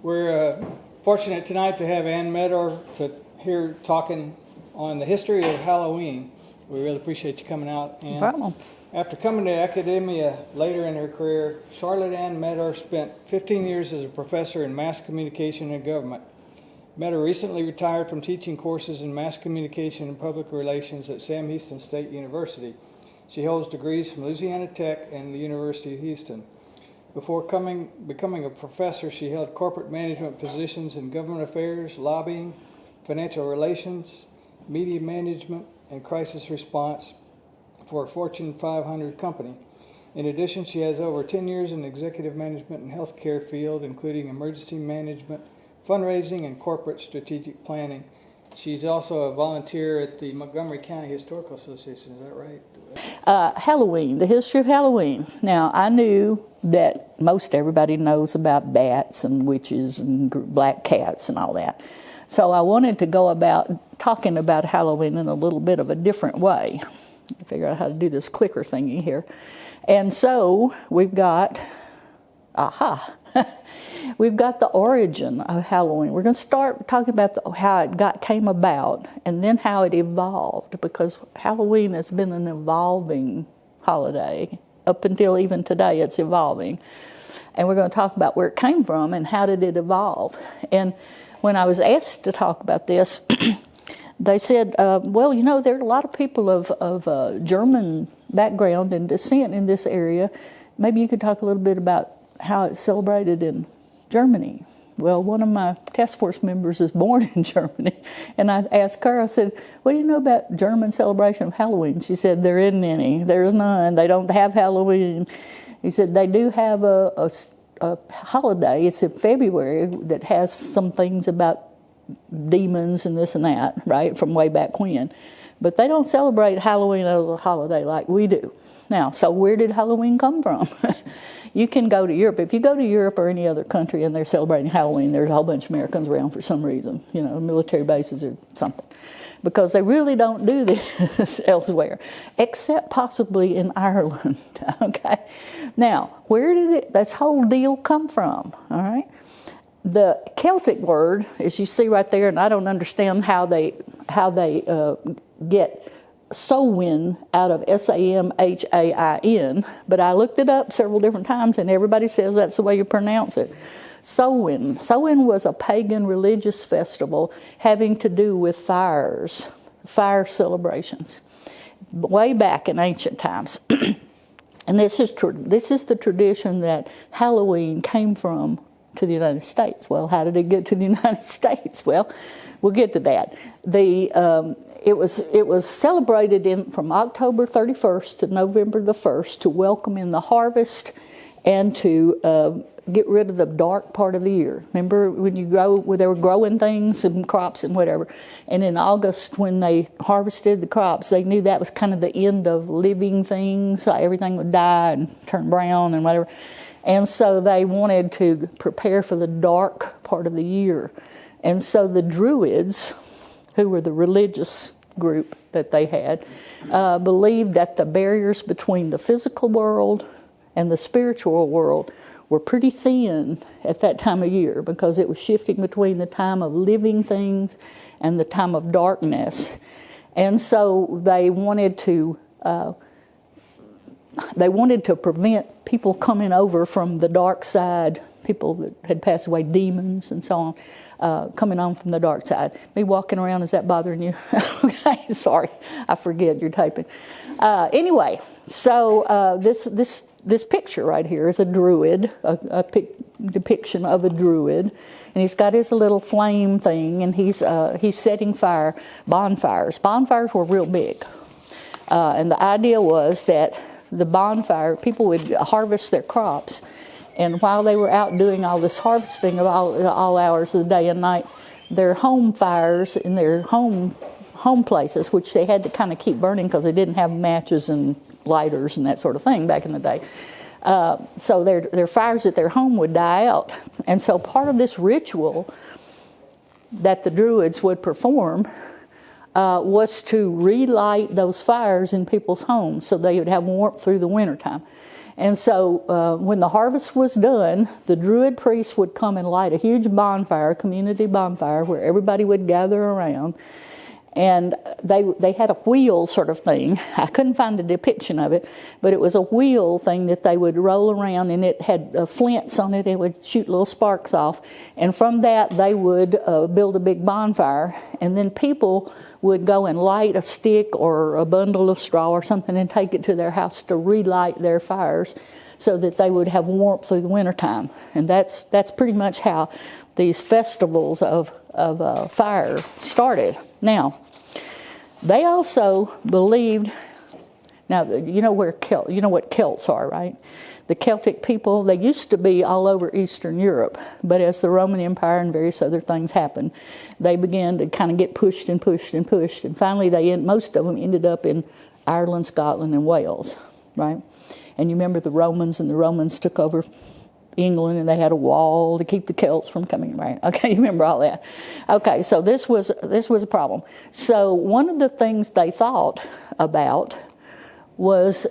We're fortunate tonight to have Ann Meador here talking on the history of Halloween. We really appreciate you coming out. No problem. After coming to academia later in her career, Charlotte Ann Meador spent 15 years as a professor in mass communication and government. Meador recently retired from teaching courses in mass communication and public relations at Sam Houston State University. She holds degrees from Louisiana Tech and the University of Houston. Before becoming a professor, she held corporate management positions in government affairs, lobbying, financial relations, media management, and crisis response for a Fortune 500 company. In addition, she has over 10 years in executive management and healthcare field, including emergency management, fundraising, and corporate strategic planning. She's also a volunteer at the Montgomery County Historical Association. Is that right? Halloween, the history of Halloween. Now, I knew that most everybody knows about bats and witches and black cats and all that. So I wanted to go about talking about Halloween in a little bit of a different way. I figured out how to do this clicker thingy here. And so we've got, we've got the origin of Halloween. We're going to start talking about how it came about and then how it evolved, because Halloween has been an evolving holiday. Up until even today, it's evolving. And we're going to talk about where it came from and how did it evolve. And when I was asked to talk about this, they said, well, you know, there are a lot of people of German background and descent in this area. Maybe you could talk a little bit about how it's celebrated in Germany. Well, one of my task force members is born in Germany, and I asked her, I said, what do you know about German celebration of Halloween? She said, there isn't any. There's none. They don't have Halloween. He said, they do have a holiday. It's in February that has some things about demons and this and that, right, from way back when. But they don't celebrate Halloween as a holiday like we do. Now, so where did Halloween come from? You can go to Europe. If you go to Europe or any other country and they're celebrating Halloween, there's a whole bunch of Americans around for some reason, you know, military bases or something. Because they really don't do this elsewhere, except possibly in Ireland, okay? Now, where did this whole deal come from, all right? The Celtic word, as you see right there, and I don't understand how they get Samhain out of Samhain, but I looked it up several different times, and everybody says that's the way you pronounce it. Samhain. Samhain was a pagan religious festival having to do with fire celebrations, way back in ancient times. And this is the tradition that Halloween came from to the United States. Well, how did it get to the United States? Well, we'll get to that. It was celebrated from October 31st to November the 1st to welcome in the harvest and to get rid of the dark part of the year. Remember when they were growing things and crops and whatever, and in August when they harvested the crops, they knew that was kind of the end of living things. Everything would die and turn brown and whatever. And so they wanted to prepare for the dark part of the year. And so the Druids, who were the religious group that they had, believed that the barriers between the physical world and the spiritual world were pretty thin at that time of year, because it was shifting between the time of living things and the time of darkness. And so they wanted to prevent people coming over from the dark side, people that had passed away, demons and so on, coming on from the dark side. Me walking around, is that bothering you? Okay, sorry, I forget, you're typing. Anyway, so this picture right here is a druid, a depiction of a druid, and he's got his little flame thing, and he's setting bonfires. Bonfires were real big, and the idea was that the bonfire, people would harvest their crops, and while they were out doing all this harvesting of all hours of the day and night, their home fires in their home places, which they had to kind of keep burning because they didn't have matches and lighters and that sort of thing back in the day. So their fires at their home would die out. And so part of this ritual that the Druids would perform was to relight those fires in people's homes so they would have warmth through the wintertime. And so when the harvest was done, the Druid priests would come and light a huge bonfire, a community bonfire, where everybody would gather around. And they had a wheel sort of thing. I couldn't find a depiction of it, but it was a wheel thing that they would roll around, and it had flints on it. It would shoot little sparks off. And from that, they would build a big bonfire. And then people would go and light a stick or a bundle of straw or something and take it to their house to relight their fires so that they would have warmth through the wintertime. And that's pretty much how these festivals of fire started. Now, they also believed, now you know what Celts are, right? The Celtic people, they used to be all over Eastern Europe, but as the Roman Empire and various other things happened, they began to kind of get pushed and pushed and pushed, and finally most of them ended up in Ireland, Scotland, and Wales, right? And you remember the Romans took over England, and they had a wall to keep the Celts from coming, right? Okay, you remember all that. Okay, so this was a problem. So one of the things they thought about was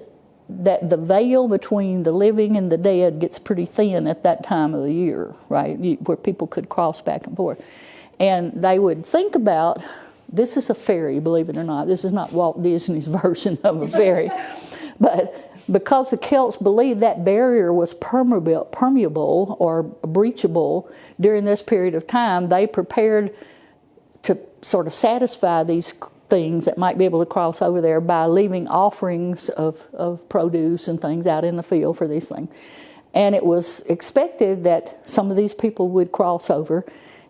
that the veil between the living and the dead gets pretty thin at that time of the year, right? Where people could cross back and forth. And they would think about, this is a fairy, believe it or not. This is not Walt Disney's version of a fairy. But because the Celts believed that barrier was permeable or breachable during this period of time, they prepared to sort of satisfy these things that might be able to cross over there by leaving offerings of produce and things out in the field for these things. And it was expected that some of these people would cross over,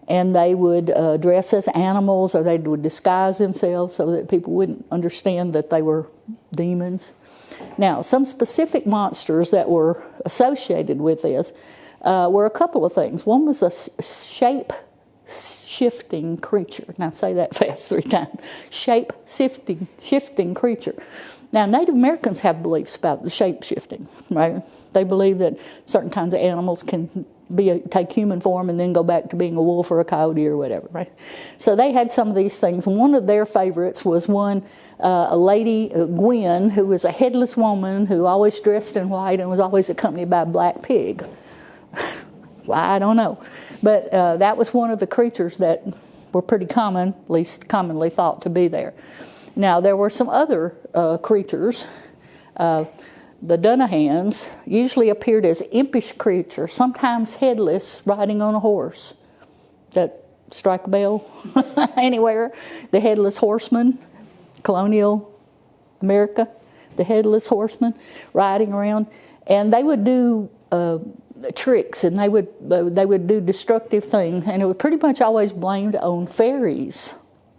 and they would dress as animals, or they would disguise themselves so that people wouldn't understand that they were demons. Now, some specific monsters that were associated with this were a couple of things. One was a shape-shifting creature. Now, say that fast 3 times. Shape-shifting creature. Now, Native Americans have beliefs about the shape-shifting, right? They believe that certain kinds of animals can take human form and then go back to being a wolf or a coyote or whatever, right? So they had some of these things. One of their favorites was a lady, Gwen, who was a headless woman who always dressed in white and was always accompanied by a black pig. Why, I don't know. But that was one of the creatures that were pretty common, at least commonly thought to be there. Now, there were some other creatures. The Dunahans usually appeared as impish creatures, sometimes headless, riding on a horse. Does that strike a bell anywhere? The headless horseman, colonial America, the headless horseman riding around. And they would do tricks, and they would do destructive things, and it was pretty much always blamed on fairies,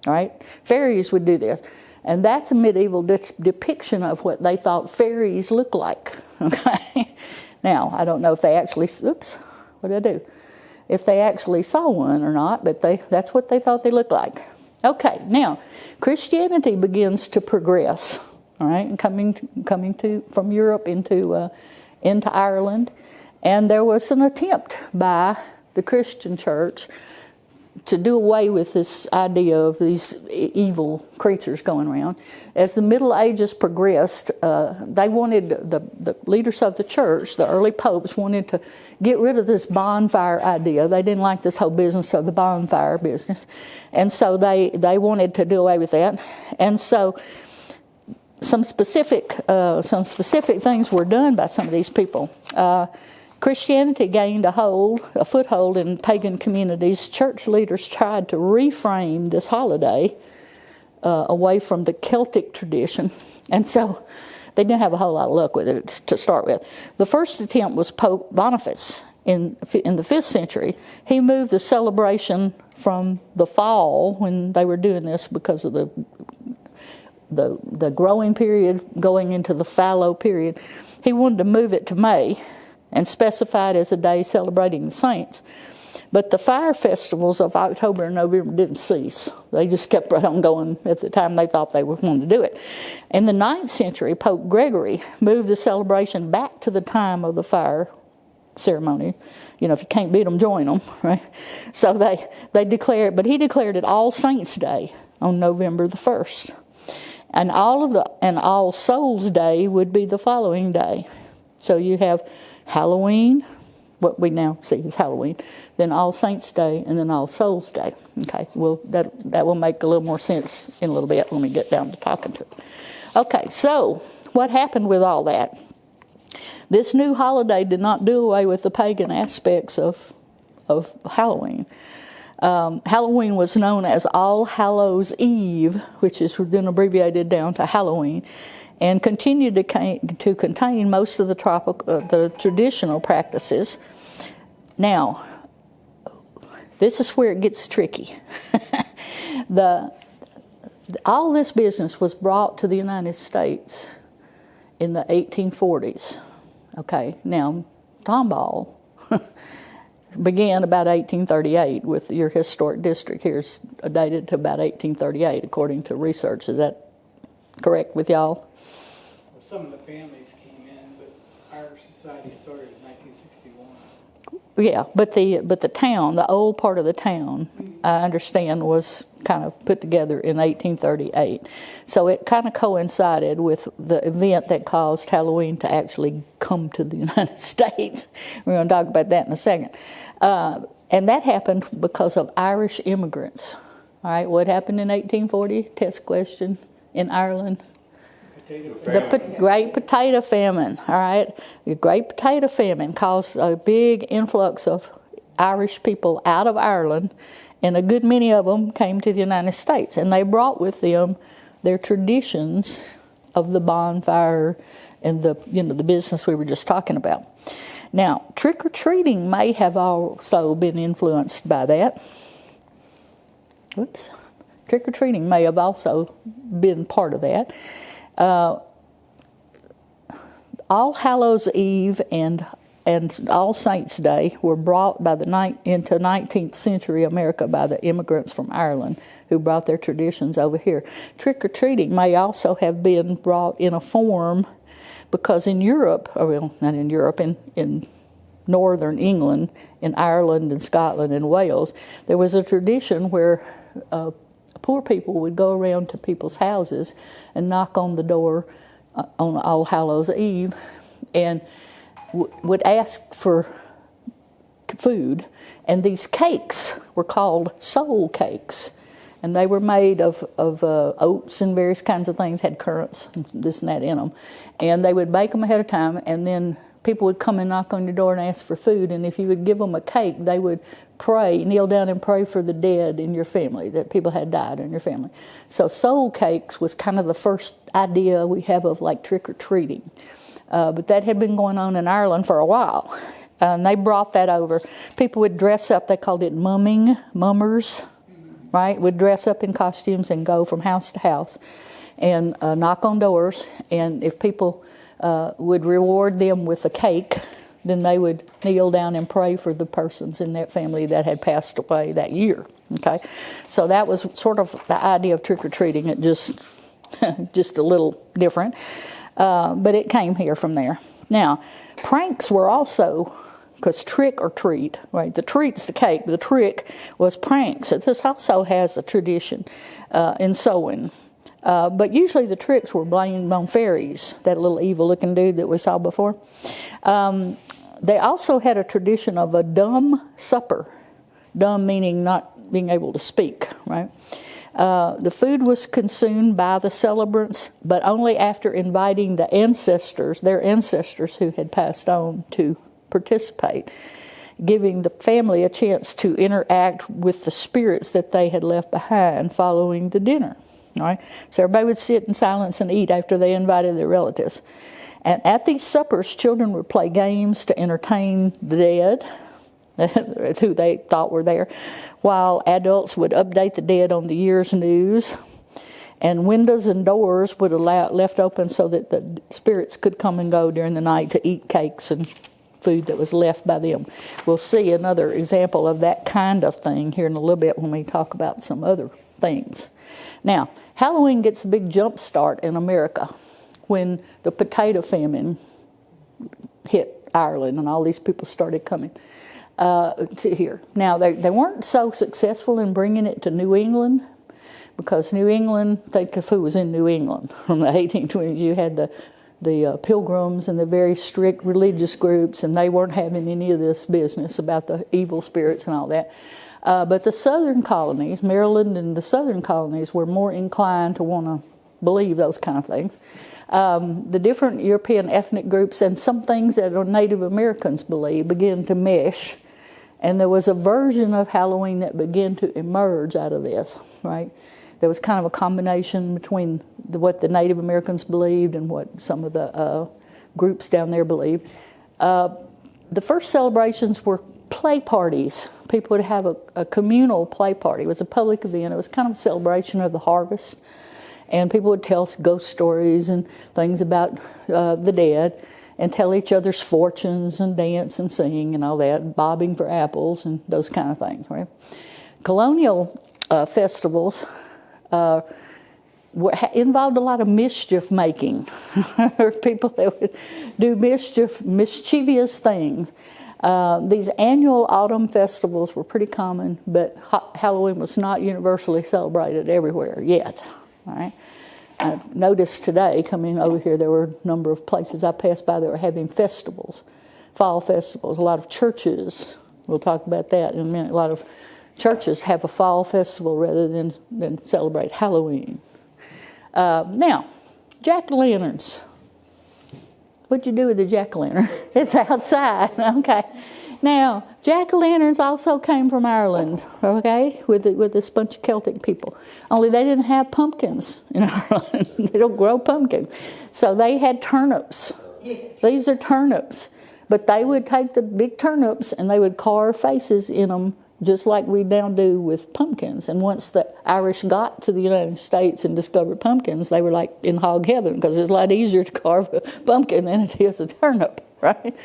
right? Fairies would do this. And that's a medieval depiction of what they thought fairies looked like. Okay. Now, I don't know if they actually, what did I do? If they actually saw one or not, but that's what they thought they looked like. Okay, now, Christianity begins to progress, all right, and coming from Europe into Ireland. And there was an attempt by the Christian church to do away with this idea of these evil creatures going around. As the Middle Ages progressed, they wanted, the leaders of the church, the early popes, wanted to get rid of this bonfire idea. They didn't like this whole business of the bonfire business. And so they wanted to do away with that. And so some specific things were done by some of these people. Christianity gained a foothold in pagan communities. Church leaders tried to reframe this holiday away from the Celtic tradition. And so they didn't have a whole lot of luck with it to start with. The first attempt was Pope Boniface in the 5th century. He moved the celebration from the fall, when they were doing this because of the growing period going into the fallow period. He wanted to move it to May and specified as a day celebrating the saints. But the fire festivals of October and November didn't cease. They just kept right on going at the time they thought they would want to do it. In the 9th century, Pope Gregory moved the celebration back to the time of the fire ceremony. You know, if you can't beat them, join them, right? So they declared, but he declared it All Saints' Day on November the 1st. And All Souls' Day would be the following day. So you have Halloween, what we now see as Halloween, then All Saints Day, and then All Souls Day. Okay, well, that will make a little more sense in a little bit when we get down to talking to it. Okay, so what happened with all that? This new holiday did not do away with the pagan aspects of Halloween. Halloween was known as All Hallows Eve, which is then abbreviated down to Halloween, and continued to contain most of the traditional practices. Now, this is where it gets tricky. All this business was brought to the United States in the 1840s. Okay, now Tomball began about 1838 with your historic district here is dated to about 1838 according to research. Is that correct with y'all? Well, some of the families came in, but our society started in 1961. Yeah, but the town, the old part of the town, I understand, was kind of put together in 1838. So it kind of coincided with the event that caused Halloween to actually come to the United States. We're going to talk about that in a second. And that happened because of Irish immigrants. All right, what happened in 1840? Test question in Ireland. The Great Potato Famine, all right? The Great Potato Famine caused a big influx of Irish people out of Ireland, and a good many of them came to the United States, and they brought with them their traditions of the bonfire and the business we were just talking about. Now, trick-or-treating may have also been influenced by that. Whoops. Trick-or-treating may have also been part of that. All Hallows Eve and All Saints Day were brought into 19th century America by the immigrants from Ireland who brought their traditions over here. Trick-or-treating may also have been brought in a form because in Europe, or well, not in Europe, in northern England, in Ireland and Scotland and Wales, there was a tradition where poor people would go around to people's houses and knock on the door on All Hallows Eve and would ask for food. And these cakes were called soul cakes. And they were made of oats and various kinds of things, had currants, and this and that in them. And they would bake them ahead of time, and then people would come and knock on your door and ask for food. And if you would give them a cake, they would kneel down and pray for the dead in your family, that people had died in your family. So soul cakes was kind of the first idea we have of like trick-or-treating. But that had been going on in Ireland for a while. And they brought that over. People would dress up, they called it mummers, right? Would dress up in costumes and go from house to house and knock on doors. And if people would reward them with a cake, then they would kneel down and pray for the persons in that family that had passed away that year. Okay, so that was sort of the idea of trick-or-treating. It just a little different, but it came here from there. Now, pranks were also, because trick or treat, right? The treat's the cake. The trick was pranks. This also has a tradition in sewing. But usually the tricks were blamed on fairies, that little evil-looking dude that we saw before. They also had a tradition of a dumb supper. Dumb meaning not being able to speak, right? The food was consumed by the celebrants, but only after inviting their ancestors who had passed on to participate, giving the family a chance to interact with the spirits that they had left behind following the dinner. All right? So everybody would sit in silence and eat after they invited their relatives. And at these suppers, children would play games to entertain the dead, who they thought were there, while adults would update the dead on the year's news. And windows and doors would left open so that the spirits could come and go during the night to eat cakes and food that was left by them. We'll see another example of that kind of thing here in a little bit when we talk about some other things. Now, Halloween gets a big jump start in America when the potato famine hit Ireland and all these people started coming to here. Now, they weren't so successful in bringing it to New England because New England, think of who was in New England from the 1820s. You had the pilgrims and the very strict religious groups, and they weren't having any of this business about the evil spirits and all that. But the southern colonies, Maryland and the southern colonies, were more inclined to want to believe those kind of things. The different European ethnic groups and some things that Native Americans believe began to mesh. And there was a version of Halloween that began to emerge out of this, right? There was kind of a combination between what the Native Americans believed and what some of the groups down there believed. The first celebrations were play parties. People would have a communal play party. It was a public event. It was kind of a celebration of the harvest. And people would tell ghost stories and things about the dead and tell each other's fortunes and dance and sing and all that, bobbing for apples and those kind of things, right? Colonial festivals involved a lot of mischief making. People that would do mischievous things. These annual autumn festivals were pretty common, but Halloween was not universally celebrated everywhere yet. All right. I noticed today, coming over here, there were a number of places I passed by that were having festivals, fall festivals. A lot of churches, we'll talk about that in a minute, a lot of churches have a fall festival rather than celebrate Halloween. Now, jack-o'-lanterns. What'd you do with the jack-o'-lantern? It's outside, okay. Now, jack-o'-lanterns also came from Ireland, okay, with this bunch of Celtic people. Only they didn't have pumpkins in Ireland. They don't grow pumpkins. So they had turnips. These are turnips. But they would take the big turnips and they would carve faces in them just like we now do with pumpkins. And once the Irish got to the United States and discovered pumpkins, they were like in hog heaven because it's a lot easier to carve a pumpkin than it is a turnip, right?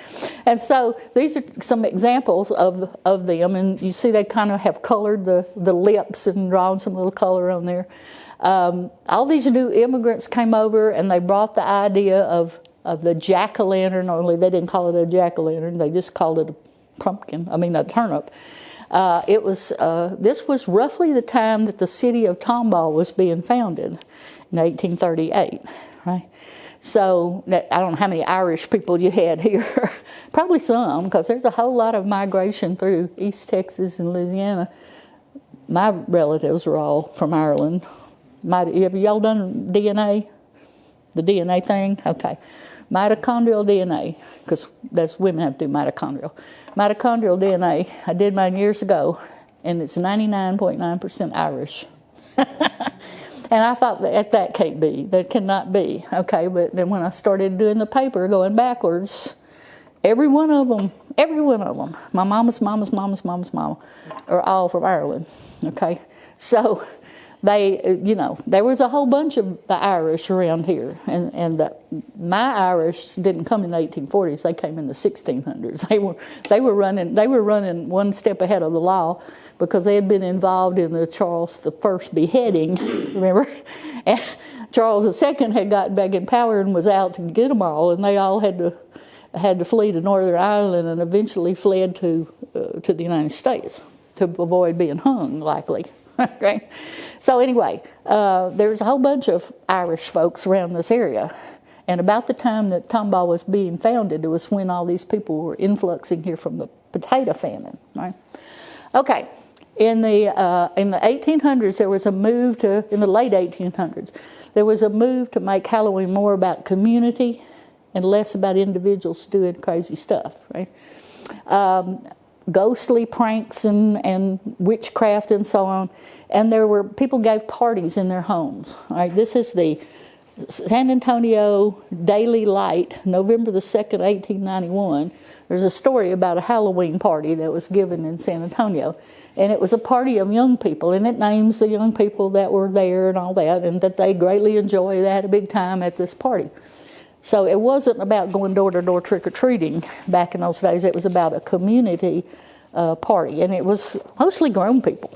And so these are some examples of them. And you see they kind of have colored the lips and drawn some little color on there. All these new immigrants came over and they brought the idea of the jack-o'-lantern, only they didn't call it a jack-o'-lantern, they just called it a turnip. This was roughly the time that the city of Tomball was being founded in 1838, right? So I don't know how many Irish people you had here. Probably some, because there's a whole lot of migration through East Texas and Louisiana. My relatives are all from Ireland. Have y'all done DNA? The DNA thing? Okay. Mitochondrial DNA, because that's women have to do mitochondrial. Mitochondrial DNA, I did mine years ago, and it's 99.9% Irish. And I thought that can't be, that cannot be. Okay, but then when I started doing the paper, going backwards, every one of them, my mama's mama, are all from Ireland. Okay, so there was a whole bunch of the Irish around here, and my Irish didn't come in the 1840s; they came in the 1600s. They were running one step ahead of the law because they had been involved in the Charles I beheading. Remember, and Charles II had gotten back in power and was out to get them all, and they all had to flee to Northern Ireland and eventually fled to the United States to avoid being hung, likely. Okay. So anyway, there's a whole bunch of Irish folks around this area. And about the time that Tomball was being founded, it was when all these people were influxing here from the potato famine, right? Okay. In the 1800s, there was a move in the late 1800s, there was a move to make Halloween more about community and less about individuals doing crazy stuff, right? Ghostly pranks and witchcraft and so on. And people gave parties in their homes. All right, this is the San Antonio Daily Light, November the 2nd, 1891. There's a story about a Halloween party that was given in San Antonio. And it was a party of young people, and it names the young people that were there and all that, and that they greatly enjoyed. They had a big time at this party. So it wasn't about going door to door trick-or-treating back in those days. It was about a community party, and it was mostly grown people.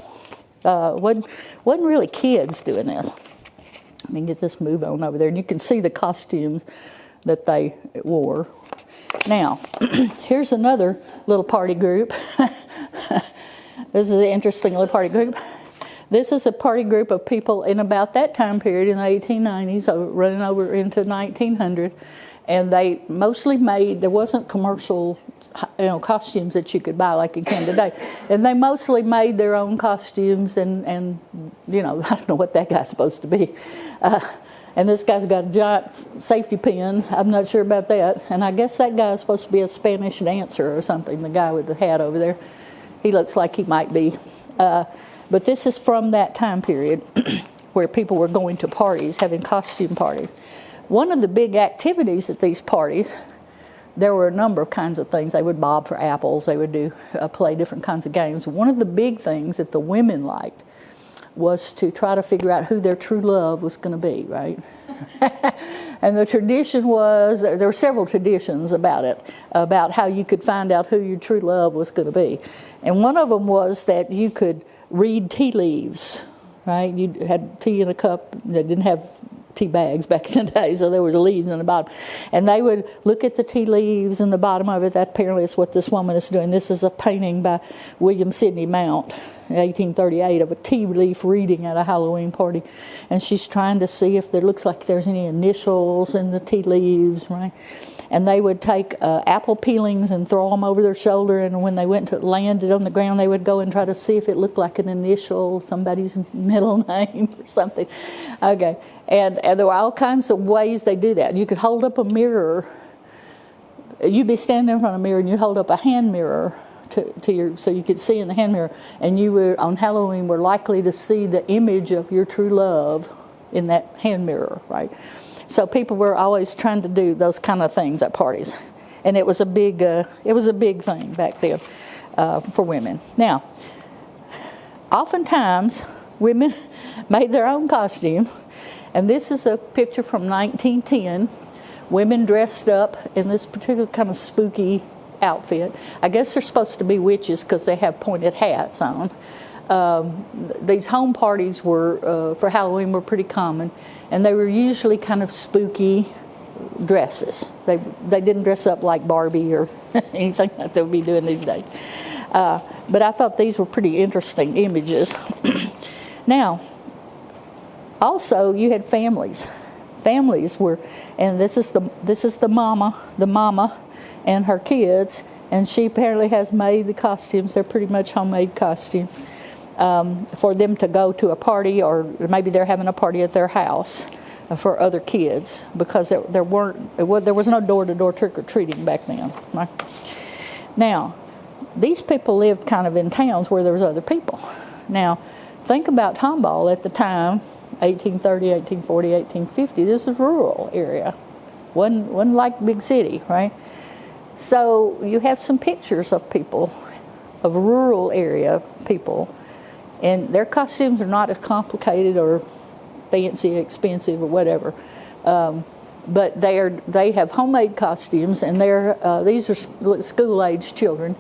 Wasn't really kids doing this. Let me get this move on over there, and you can see the costumes that they wore. Now, here's another little party group. This is an interesting little party group. This is a party group of people in about that time period in the 1890s, running over into 1900. And they mostly made, there wasn't commercial, costumes that you could buy like you can today. And they mostly made their own costumes and I don't know what that guy's supposed to be. And this guy's got a giant safety pin. I'm not sure about that. And I guess that guy's supposed to be a Spanish dancer or something, the guy with the hat over there. He looks like he might be. But this is from that time period where people were going to parties, having costume parties. One of the big activities at these parties, there were a number of kinds of things. They would bob for apples. They would play different kinds of games. One of the big things that the women liked was to try to figure out who their true love was going to be, right? And the tradition was, there were several traditions about it, about how you could find out who your true love was going to be. And one of them was that you could read tea leaves, right? You had tea in a cup. They didn't have tea bags back in the day, so there was leaves in the bottom. And they would look at the tea leaves in the bottom of it. That apparently is what this woman is doing. This is a painting by William Sidney Mount in 1838 of a tea leaf reading at a Halloween party. And she's trying to see if there looks like there's any initials in the tea leaves, right? And they would take apple peelings and throw them over their shoulder, and when they went to land it on the ground, they would go and try to see if it looked like an initial, somebody's middle name or something. Okay. And there were all kinds of ways they do that. You could hold up a mirror. You'd be standing in front of a mirror and you'd hold up a hand mirror so you could see in the hand mirror. And you were, on Halloween, were likely to see the image of your true love in that hand mirror, right? So people were always trying to do those kind of things at parties. And it was a big thing back then for women. Now, oftentimes, women made their own costume. And this is a picture from 1910. Women dressed up in this particular kind of spooky outfit. I guess they're supposed to be witches because they have pointed hats on. These home parties were for Halloween were pretty common, and they were usually kind of spooky dresses. They didn't dress up like Barbie or anything like they would be doing these days. But I thought these were pretty interesting images. Now, also, you had families. Families were, and this is the mama and her kids, and she apparently has made the costumes. They're pretty much homemade costumes for them to go to a party, or maybe they're having a party at their house for other kids, because there was no door-to-door trick-or-treating back then. Right? Now, these people lived kind of in towns where there was other people. Now, think about Tomball at the time. 1830, 1840, 1850, this is a rural area. Wasn't like big city, right? So you have some pictures of people, of rural area people, and their costumes are not as complicated or fancy, expensive, or whatever. But they have homemade costumes, and these are school-age children.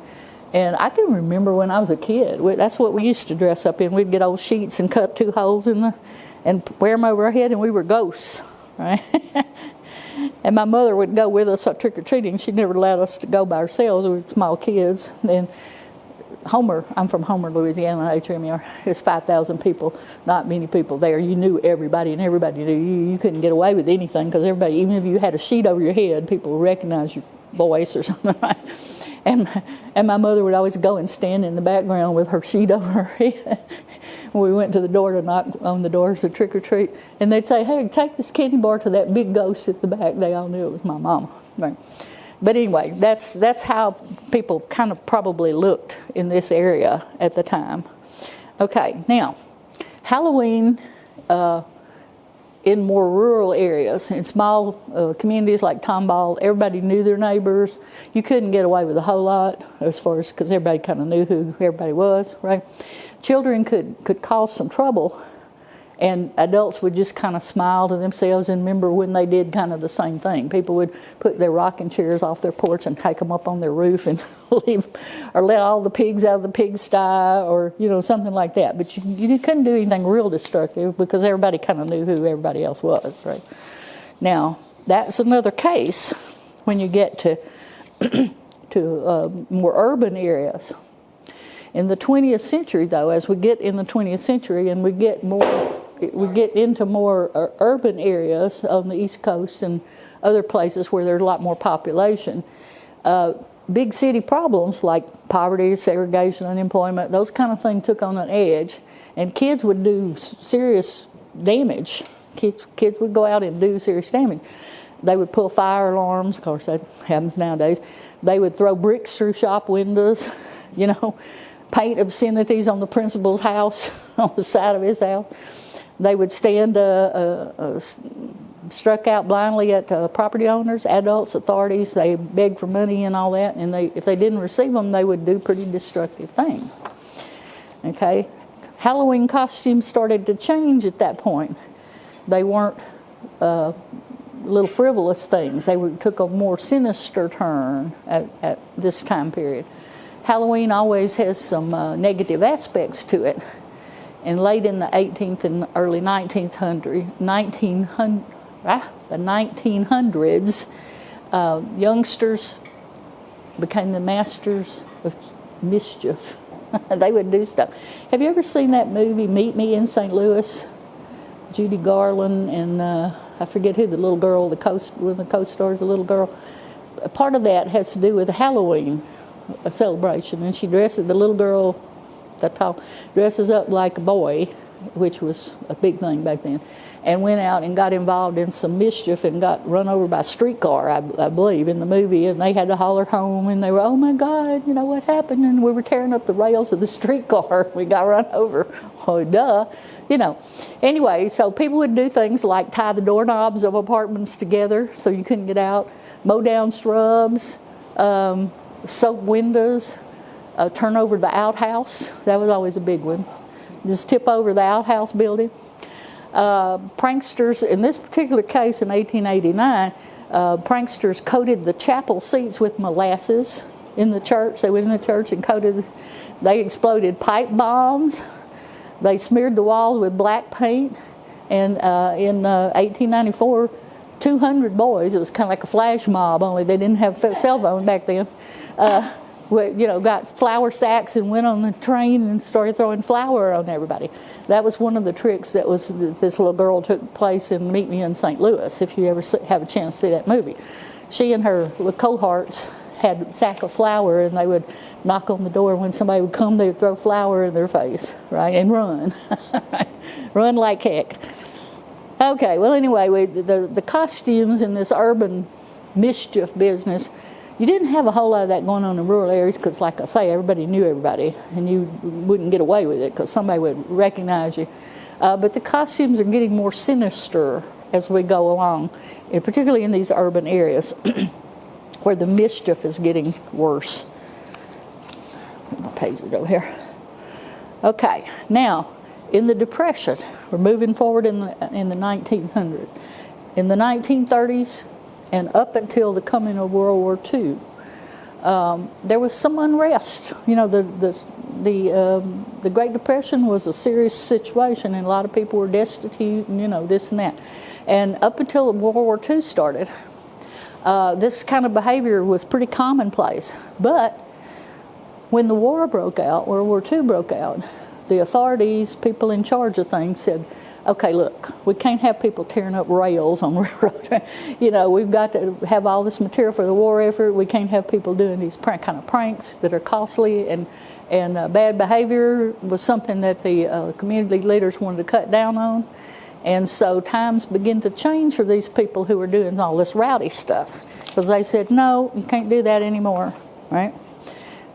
And I can remember when I was a kid, that's what we used to dress up in. We'd get old sheets and cut 2 holes in and wear them over our head, and we were ghosts, right? And my mother would go with us trick-or-treating. She never allowed us to go by ourselves. We were small kids. And I'm from Homer, Louisiana, HMR. There's 5,000 people, not many people there. You knew everybody, and everybody knew you. You couldn't get away with anything, because everybody, even if you had a sheet over your head, people would recognize your voice or something, right? And my mother would always go and stand in the background with her sheet over her head. We went to the door to knock on the doors to trick or treat, and they'd say, "Hey, take this candy bar to that big ghost at the back." They all knew it was my mama. Right? But anyway, that's how people kind of probably looked in this area at the time. Okay, now Halloween in more rural areas, in small communities like Tomball, everybody knew their neighbors. You couldn't get away with a whole lot as far as, because everybody kind of knew who everybody was, right? Children could cause some trouble, and adults would just kind of smile to themselves and remember when they did kind of the same thing. People would put their rocking chairs off their porch and take them up on their roof and leave, or let all the pigs out of the pigsty, or something like that. But you couldn't do anything real destructive, because everybody kind of knew who everybody else was, right? Now, that's another case when you get to more urban areas. In the 20th century, though, as we get in the 20th century and we get more we get into more urban areas on the East Coast and other places where there's a lot more population, big city problems like poverty, segregation, unemployment, those kind of things took on an edge, and kids would do serious damage. Kids would go out and do serious damage. They would pull fire alarms. Of course, that happens nowadays. They would throw bricks through shop windows, paint obscenities on the principal's house, on the side of his house. They would stand struck out blindly at property owners, adults, authorities. They begged for money and all that, and if they didn't receive them, they would do pretty destructive things. Okay, Halloween costumes started to change at that point. They weren't little frivolous things. They took a more sinister turn at this time period. Halloween always has some negative aspects to it. And late in the 18th and early 1900s, youngsters became the masters of mischief. They would do stuff. Have you ever seen that movie, Meet Me in St. Louis? Judy Garland and I forget who the little girl, one of the co-stars, a little girl. A part of that has to do with Halloween, a celebration, and the little girl, that tall, dresses up like a boy, which was a big thing back then, and went out and got involved in some mischief and got run over by a streetcar, I believe, in the movie, and they had to haul her home, and they were, oh my God, what happened? And we were tearing up the rails of the streetcar. We got run over. Oh, duh. Anyway, so people would do things like tie the doorknobs of apartments together so you couldn't get out, mow down shrubs, soak windows, turn over the outhouse. That was always a big one. Just tip over the outhouse building. Pranksters, in this particular case in 1889, pranksters coated the chapel seats with molasses in the church. They went in the church and they exploded pipe bombs. They smeared the walls with black paint, and in 1894, 200 boys, it was kind of like a flash mob, only they didn't have cell phones back then, got flour sacks and went on the train and started throwing flour on everybody. That was one of the tricks that this little girl took place in Meet Me in St. Louis, if you ever have a chance to see that movie. She and her cohorts had a sack of flour, and they would knock on the door. When somebody would come, they would throw flour in their face, right, and run. Run like heck. Okay, well, anyway, the costumes in this urban mischief business, you didn't have a whole lot of that going on in rural areas because, like I say, everybody knew everybody, and you wouldn't get away with it because somebody would recognize you. But the costumes are getting more sinister as we go along, and particularly in these urban areas where the mischief is getting worse. My page is over here. Okay, now in the Depression, we're moving forward in the 1900s. In the 1930s and up until the coming of World War II, there was some unrest. The Great Depression was a serious situation, and a lot of people were destitute, and this and that. And up until World War II started, this kind of behavior was pretty commonplace. But when the war broke out, World War II broke out, the authorities, people in charge of things said, okay, look, we can't have people tearing up rails on railroads. We've got to have all this material for the war effort. We can't have people doing these kind of pranks that are costly, and bad behavior was something that the community leaders wanted to cut down on. And so times began to change for these people who were doing all this rowdy stuff, because they said, no, you can't do that anymore, right?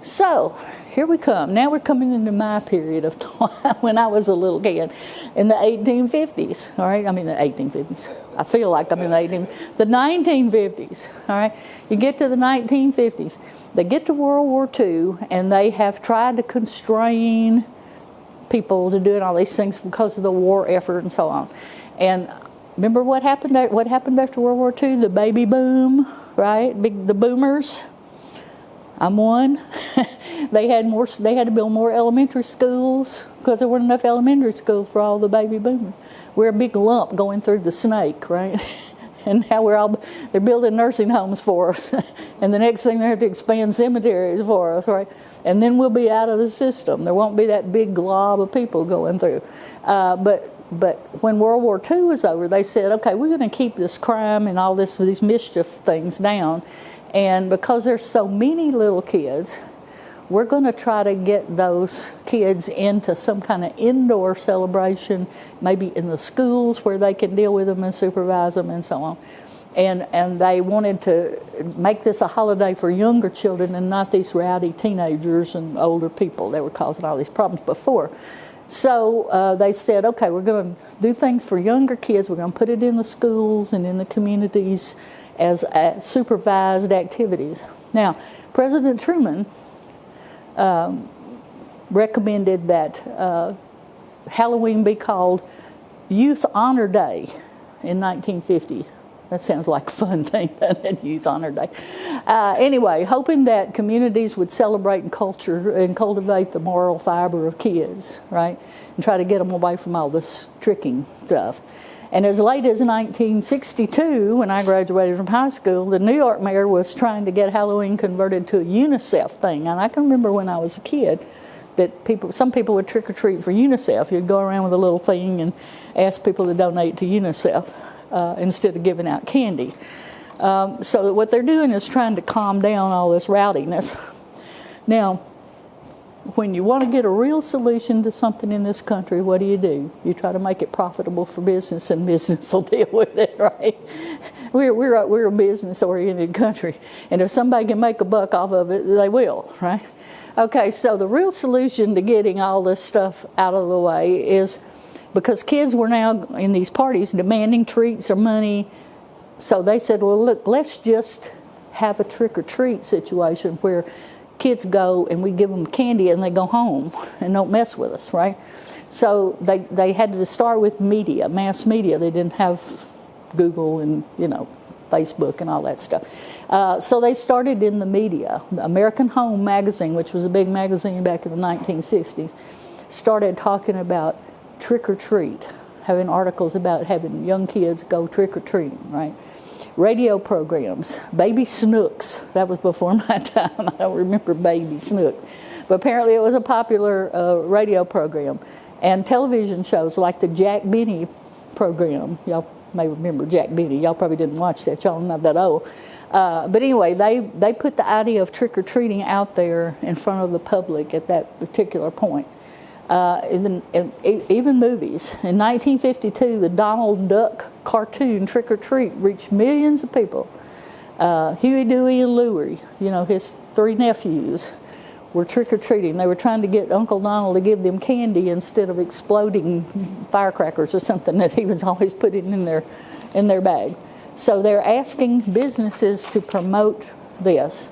So here we come. Now we're coming into my period of time when I was a little kid in the 1850s, all right? I mean the 1850s. I feel like I'm in the 1950s, all right? You get to the 1950s. They get to World War II, and they have tried to constrain people to doing all these things because of the war effort and so on. And remember what happened after World War II? The baby boom, right? The boomers. I'm one. They had to build more elementary schools because there weren't enough elementary schools for all the baby boomers. We're a big lump going through the snake, right? And now they're building nursing homes for us. And the next thing they have to expand cemeteries for us, right? And then we'll be out of the system. There won't be that big glob of people going through. But But when World War II was over, they said, okay, we're going to keep this crime and all these mischief things down. And because there's so many little kids, we're going to try to get those kids into some kind of indoor celebration, maybe in the schools where they can deal with them and supervise them and so on. And they wanted to make this a holiday for younger children and not these rowdy teenagers and older people that were causing all these problems before. So they said, okay, we're going to do things for younger kids. We're going to put it in the schools and in the communities as supervised activities. Now, President Truman recommended that Halloween be called Youth Honor Day in 1950. That sounds like a fun thing, doesn't it? Youth Honor Day. Anyway, hoping that communities would celebrate and culture and cultivate the moral fiber of kids, right? And try to get them away from all this tricking stuff. And as late as 1962, when I graduated from high school, the New York mayor was trying to get Halloween converted to a UNICEF thing. And I can remember when I was a kid that some people would trick or treat for UNICEF. You'd go around with a little thing and ask people to donate to UNICEF instead of giving out candy. So what they're doing is trying to calm down all this rowdiness. Now, when you want to get a real solution to something in this country, what do? You try to make it profitable for business, and business will deal with it, right? We're a business-oriented country, and if somebody can make a buck off of it, they will, right? Okay, so the real solution to getting all this stuff out of the way is, because kids were now in these parties demanding treats or money, so they said, well, look, let's just have a trick-or-treat situation where kids go and we give them candy and they go home and don't mess with us, right? So they had to start with media, mass media. They didn't have Google and, Facebook and all that stuff. So they started in the media. American Home magazine, which was a big magazine back in the 1960s, started talking about trick-or-treat, having articles about having young kids go trick-or-treating, right? Radio programs, Baby Snooks, that was before my time. I don't remember Baby Snook. But apparently it was a popular radio program. And television shows like the Jack Benny program. Y'all may remember Jack Benny. Y'all probably didn't watch that. Y'all are not that old. But anyway, they put the idea of trick-or-treating out there in front of the public at that particular point. Even movies. In 1952, the Donald Duck cartoon Trick or Treat reached millions of people. Huey, Dewey, and Louie, his three nephews, were trick-or-treating. They were trying to get Uncle Donald to give them candy instead of exploding firecrackers or something that he was always putting in their bags. So they're asking businesses to promote this.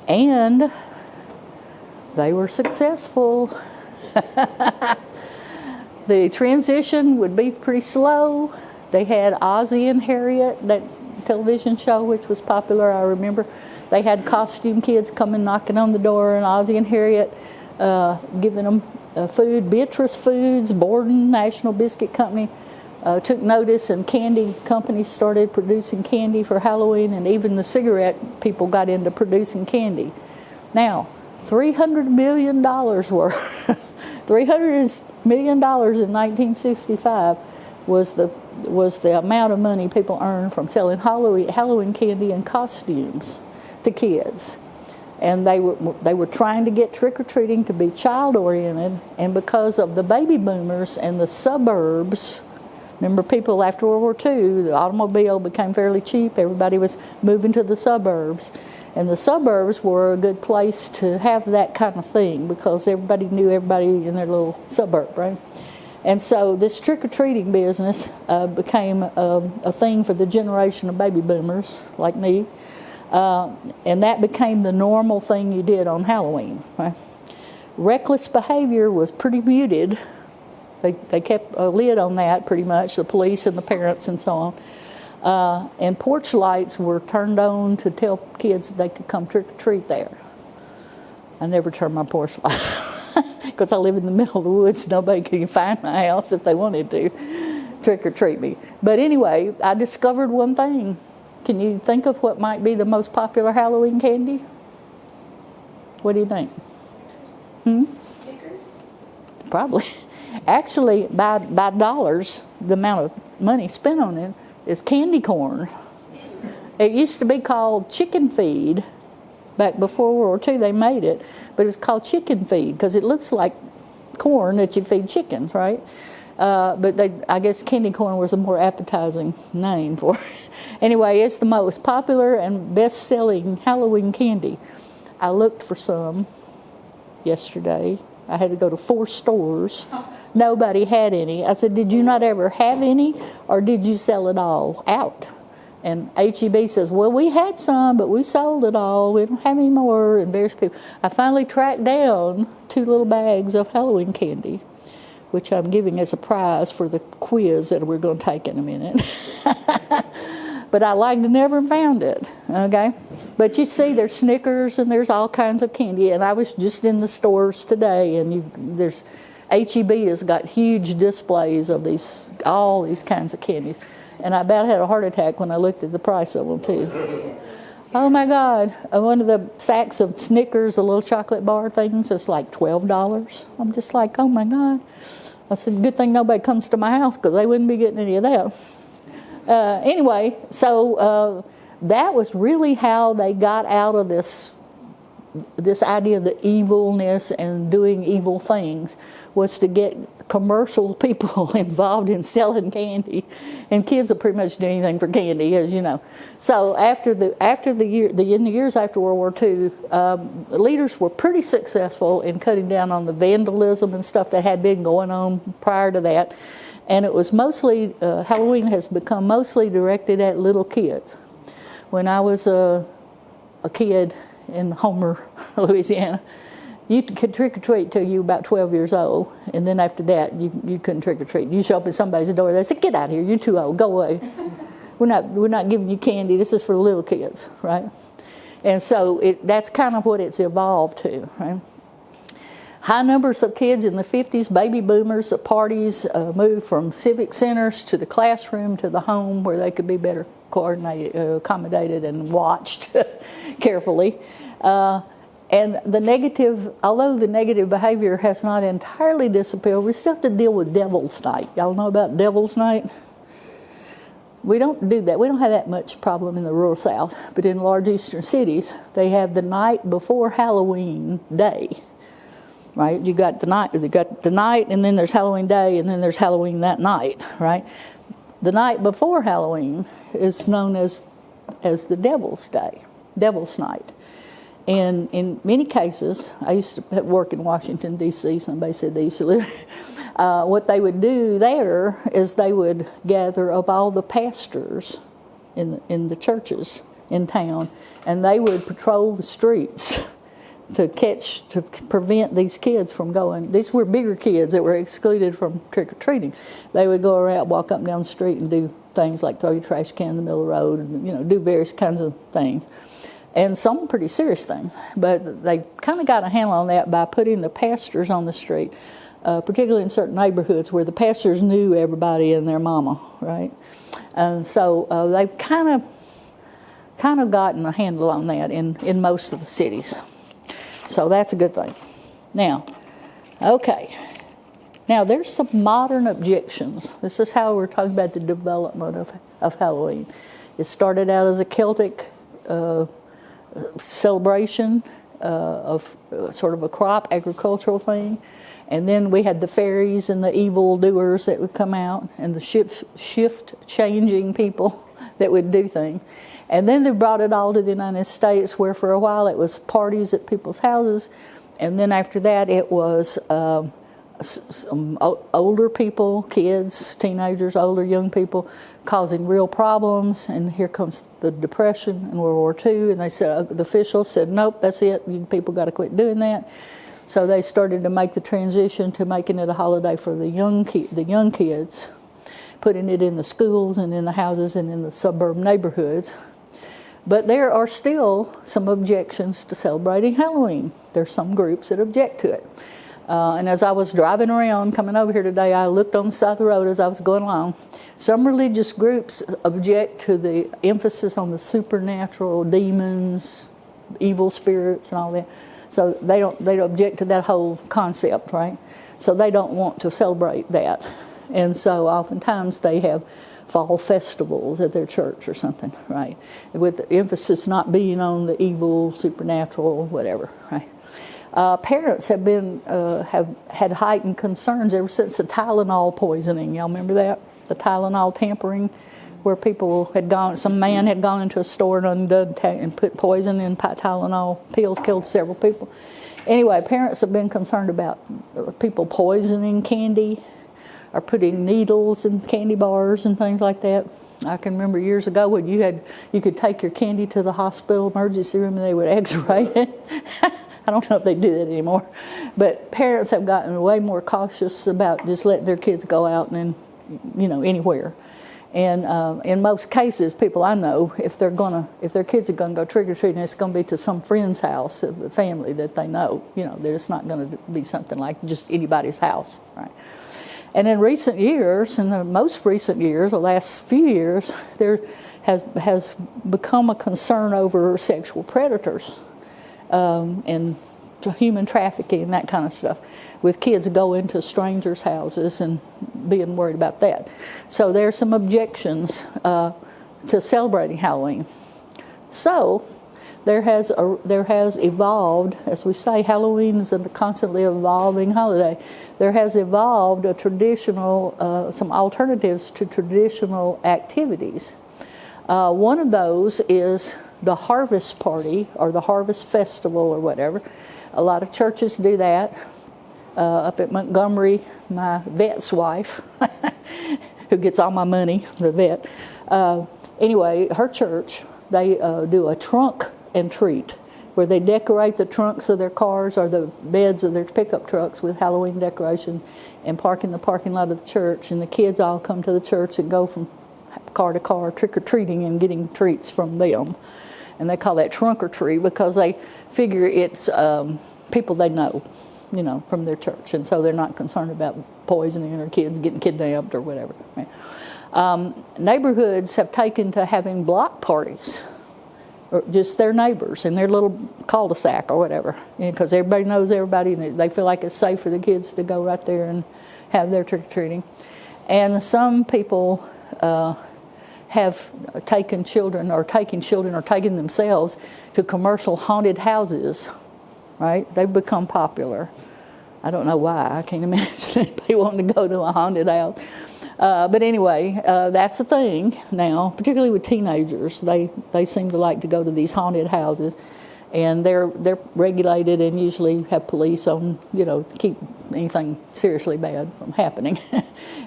And they were successful. The transition would be pretty slow. They had Ozzie and Harriet, that television show, which was popular, I remember. They had costume kids coming knocking on the door, and Ozzie and Harriet giving them food. Beatrice Foods, Borden, National Biscuit Company took notice, and candy companies started producing candy for Halloween, and even the cigarette people got into producing candy. Now, $300 million worth. $300 million in 1965 was the amount of money people earned from selling Halloween candy and costumes to kids. And they were trying to get trick-or-treating to be child-oriented, and because of the baby boomers and the suburbs, remember people after World War II, the automobile became fairly cheap, everybody was moving to the suburbs. And the suburbs were a good place to have that kind of thing because everybody knew everybody in their little suburb, right? And so this trick-or-treating business became a thing for the generation of baby boomers like me. And that became the normal thing you did on Halloween, right? Reckless behavior was pretty muted. They kept a lid on that pretty much, the police and the parents and so on. And porch lights were turned on to tell kids they could come trick-or-treat there. I never turned my porch light because I live in the middle of the woods. Nobody can find my house if they wanted to trick-or-treat me. But anyway, I discovered one thing. Can you think of what might be the most popular Halloween candy? What do you think? Snickers? Probably. Actually, by dollars, the amount of money spent on it is candy corn. It used to be called chicken feed. Back before World War II, they made it, but it was called chicken feed because it looks like corn that you feed chickens, right? But I guess candy corn was a more appetizing name for it. Anyway, it's the most popular and best-selling Halloween candy. I looked for some yesterday. I had to go to 4 stores. Nobody had any. I said, did you not ever have any, or did you sell it all out? And HEB says, well, we had some, but we sold it all. We don't have any more. And various people. I finally tracked down 2 little bags of Halloween candy, which I'm giving as a prize for the quiz that we're going to take in a minute. But I like to never found it, okay? But you see, there's Snickers and there's all kinds of candy. And I was just in the stores today, and there's HEB has got huge displays of all these kinds of candies. And I about had a heart attack when I looked at the price of them, too. Oh, my God. One of the sacks of Snickers, the little chocolate bar things, is like $12. I'm just like, oh, my God. I said, good thing nobody comes to my house because they wouldn't be getting any of that. Anyway, so that was really how they got out of this idea of the evilness and doing evil things, was to get commercial people involved in selling candy, and kids will pretty much do anything for candy, as you know. So in the years after World War II, leaders were pretty successful in cutting down on the vandalism and stuff that had been going on prior to that, and it was mostly Halloween has become mostly directed at little kids. When I was a kid in Homer, Louisiana, you could trick-or-treat till you were about 12 years old, and then after that, you couldn't trick-or-treat. You show up at somebody's door, they say, get out of here, you're too old, go away. We're not giving you candy, this is for little kids, right? And so that's kind of what it's evolved to, right? High numbers of kids in the 50s, baby boomers, parties moved from civic centers to the classroom to the home where they could be better coordinated, accommodated, and watched carefully. And although the negative behavior has not entirely disappeared, we still have to deal with Devil's Night. Y'all know about Devil's Night? We don't do that. We don't have that much problem in the rural South, but in large eastern cities, they have the night before Halloween Day. Right? You got the night, and then there's Halloween Day, and then there's Halloween that night, right? The night before Halloween is known as the Devil's Night. And in many cases, I used to work in Washington, D.C., somebody said they used to live. What they would do there is they would gather up all the pastors in the churches in town, and they would patrol the streets to prevent these kids from going. These were bigger kids that were excluded from trick-or-treating. They would go around, walk up and down the street and do things like throw your trash can in the middle of the road and, do various kinds of things. And some pretty serious things. But they kind of got a handle on that by putting the pastors on the street, particularly in certain neighborhoods where the pastors knew everybody and their mama, right? And so they've kind of gotten a handle on that in most of the cities. So that's a good thing. Now, okay. Now, there's some modern objections. This is how we're talking about the development of Halloween. It started out as a Celtic celebration of sort of a crop agricultural thing. And then we had the fairies and the evil doers that would come out, and the shift-changing people that would do things. And then they brought it all to the United States, where for a while it was parties at people's houses. And then after that it was some older people, kids, teenagers, older, young people, causing real problems. And here comes the Depression and World War II. And they said, the officials said, nope, that's it. You people got to quit doing that. So they started to make the transition to making it a holiday for the young kids, putting it in the schools and in the houses and in the suburb neighborhoods. But there are still some objections to celebrating Halloween. There's some groups that object to it. And as I was driving around, coming over here today, I looked on the side of the road as I was going along. Some religious groups object to the emphasis on the supernatural, demons, evil spirits, and all that. So they don't object to that whole concept, right? So they don't want to celebrate that. And so oftentimes they have fall festivals at their church or something, right? With the emphasis not being on the evil, supernatural, whatever, right? Parents have had heightened concerns ever since the Tylenol poisoning. Y'all remember that? The Tylenol tampering, where some man had gone into a store and put poison in Tylenol pills, killed several people. Anyway, parents have been concerned about people poisoning candy or putting needles in candy bars and things like that. I can remember years ago when you could take your candy to the hospital emergency room and they would x-ray it. I don't know if they do that anymore. But parents have gotten way more cautious about just letting their kids go out and, anywhere. And in most cases, people I know, if their kids are gonna go trick or treating, it's gonna be to some friend's house of the family that they know. They're just not gonna be something like just anybody's house, right? And in recent years, in the most recent years, the last few years, there has become a concern over sexual predators and human trafficking and that kind of stuff, with kids going to strangers' houses and being worried about that. So there are some objections to celebrating Halloween. So there has evolved, as we say, Halloween is a constantly evolving holiday. There has evolved some alternatives to traditional activities. One of those is the harvest party or the harvest festival or whatever. A lot of churches do that. Up at Montgomery, my vet's wife, who gets all my money, the vet. Anyway, her church, they do a trunk and treat, where they decorate the trunks of their cars or the beds of their pickup trucks with Halloween decoration and park in the parking lot of the church. And the kids all come to the church and go from car to car trick-or-treating and getting treats from them. And they call that trunk or treat because they figure it's people they know, from their church. And so they're not concerned about poisoning or kids getting kidnapped or whatever. Right? Neighborhoods have taken to having block parties, or just their neighbors in their little cul-de-sac or whatever, because everybody knows everybody and they feel like it's safe for the kids to go right there and have their trick-or-treating. And some people have taken children or taken themselves to commercial haunted houses, right? They've become popular. I don't know why. I can't imagine anybody wanting to go to a haunted house. But anyway, that's the thing now, particularly with teenagers. They seem to like to go to these haunted houses, and they're regulated and usually have police on, to keep anything seriously bad from happening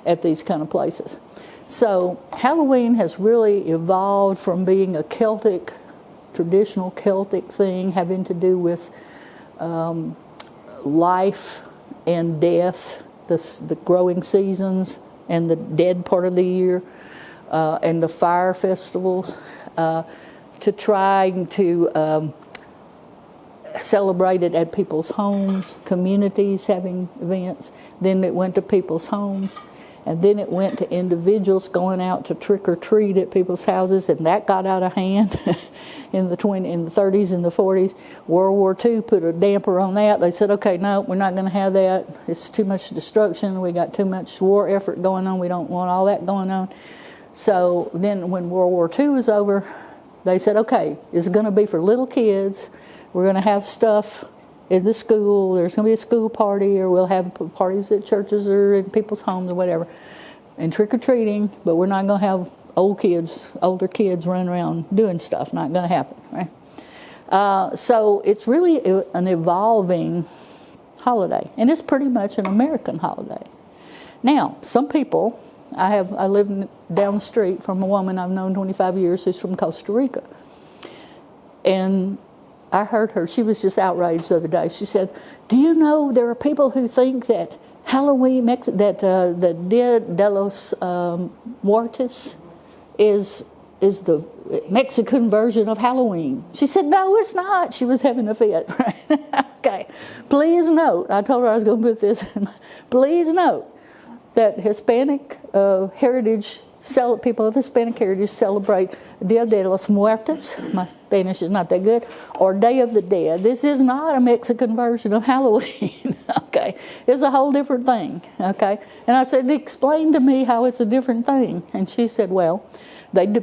at these kind of places. So Halloween has really evolved from being a traditional Celtic thing having to do with life and death, the growing seasons and the dead part of the year, and the fire festivals, to trying to celebrate it at people's homes, communities having events. Then it went to people's homes. And then it went to individuals going out to trick or treat at people's houses, and that got out of hand in the 30s and the 40s. World War II put a damper on that. They said, okay, no, we're not going to have that. It's too much destruction. We got too much war effort going on. We don't want all that going on. So then when World War II was over, they said, okay, it's going to be for little kids. We're going to have stuff in the school. There's going to be a school party, or we'll have parties at churches or in people's homes or whatever, and trick-or-treating, but we're not going to have older kids running around doing stuff. Not going to happen, right? So it's really an evolving holiday, and it's pretty much an American holiday. Now, some people, I live down the street from a woman I've known 25 years who's from Costa Rica, and I heard her, she was just outraged the other day. She said, do you know there are people who think that Halloween, the Dia de los Muertos is the Mexican version of Halloween? She said, no, it's not. She was having a fit. Okay. Please note, I told her I was going to put this in. Please note that Hispanic heritage people of Hispanic heritage celebrate Dia de los Muertos. My Spanish is not that good. Or Day of the Dead. This is not a Mexican version of Halloween. Okay, it's a whole different thing. Okay, and I said, explain to me how it's a different thing. And she said, well,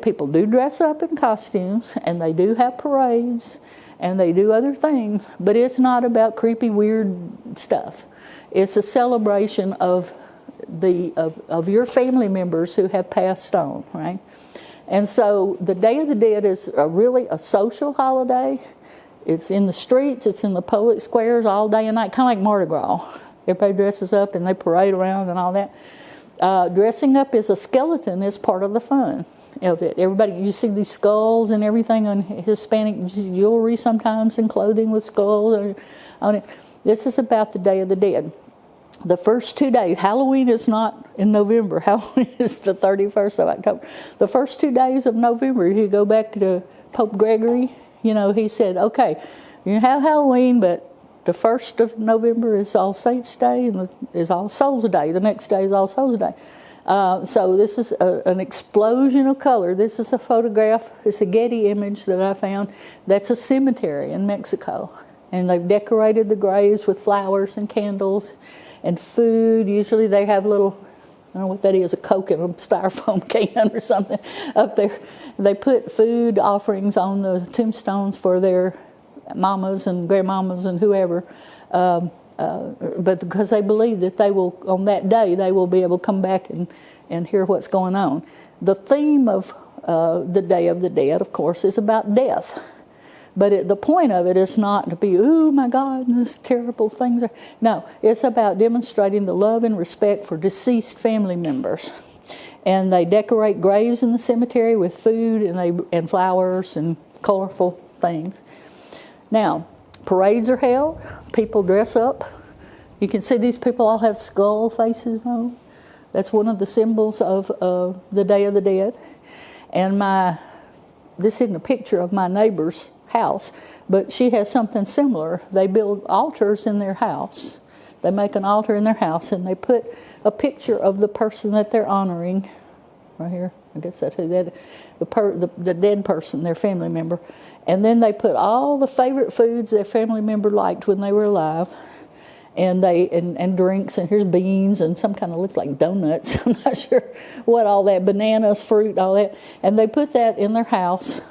people do dress up in costumes, and they do have parades, and they do other things, but it's not about creepy, weird stuff. It's a celebration of your family members who have passed on, right? And so the Day of the Dead is really a social holiday. It's in the streets, it's in the public squares all day and night, kind of like Mardi Gras. Everybody dresses up and they parade around and all that. Dressing up as a skeleton is part of the fun of it. Everybody, you see these skulls and everything on Hispanic jewelry sometimes and clothing with skulls on it. This is about the Day of the Dead. The first 2 days, Halloween is not in November. Halloween is the 31st of October. The first 2 days of November, you go back to Pope Gregory, he said, okay, you have Halloween, but the 1st of November is All Saints' Day and is All Souls' Day. The next day is All Souls' Day. So this is an explosion of color. This is a photograph. It's a Getty image that I found. That's a cemetery in Mexico. And they've decorated the graves with flowers and candles and food. Usually they have a little, I don't know what that is, a Coke in a styrofoam can or something up there. They put food offerings on the tombstones for their mamas and grandmamas and whoever, but because they believe that they will, on that day, they will be able to come back and hear what's going on. The theme of the Day of the Dead, of course, is about death. But the point of it is not to be, oh my God, these terrible things. No, it's about demonstrating the love and respect for deceased family members. And they decorate graves in the cemetery with food and flowers and colorful things. Now, parades are held. People dress up. You can see these people all have skull faces on. That's one of the symbols of the Day of the Dead. And this isn't a picture of my neighbor's house, but she has something similar. They build altars in their house. They make an altar in their house and they put a picture of the person that they're honoring right here. I guess that's who that, the dead person, their family member. And then they put all the favorite foods their family member liked when they were alive, and drinks, and here's beans and some kind of looks like donuts. I'm not sure what all that, bananas, fruit, all that. And they put that in their house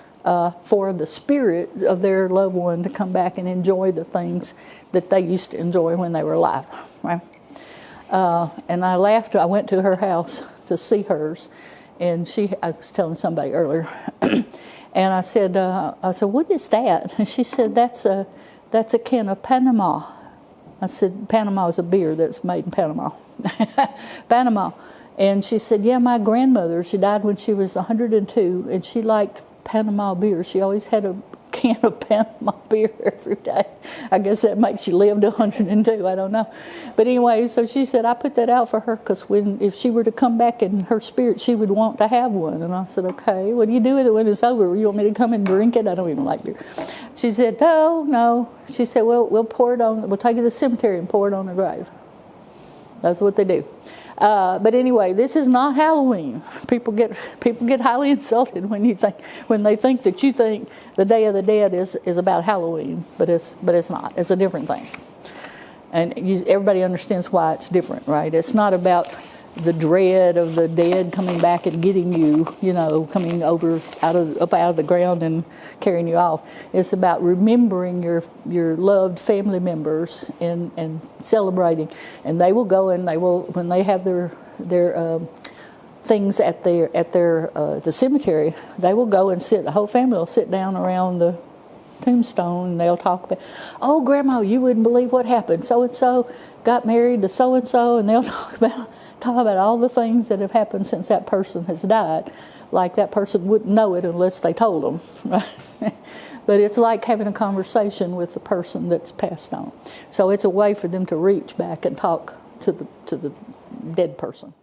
for the spirit of their loved one to come back and enjoy the things that they used to enjoy when they were alive, right? And I laughed. I went to her house to see hers, and I was telling somebody earlier, and I said, what is that? And she said, that's a can of Panama. I said, Panama is a beer that's made in Panama. Panama. And she said, yeah, my grandmother, she died when she was 102, and she liked Panama beer. She always had a can of Panama beer every day. I guess that makes you live to 102. I don't know. But anyway, so she said, I put that out for her because if she were to come back in her spirit, she would want to have one. And I said, okay, what do you do with it when it's over? You want me to come and drink it? I don't even like beer. She said, no. She said, well, we'll take it to the cemetery and pour it on the grave. That's what they do. But anyway, this is not Halloween. People get highly insulted when they think that you think the Day of the Dead is about Halloween, but it's not. It's a different thing, and everybody understands why it's different, right? It's not about the dread of the dead coming back and getting you, coming over out of the ground and carrying you off. It's about remembering your loved family members and celebrating. And they will go and when they have their things at the cemetery, they will go and sit. The whole family will sit down around the tombstone and they'll talk about, oh, Grandma, you wouldn't believe what happened. So and so got married to so and so, and they'll talk about all the things that have happened since that person has died, like that person wouldn't know it unless they told them, right? But it's like having a conversation with the person that's passed on. So it's a way for them to reach back and talk to the dead person.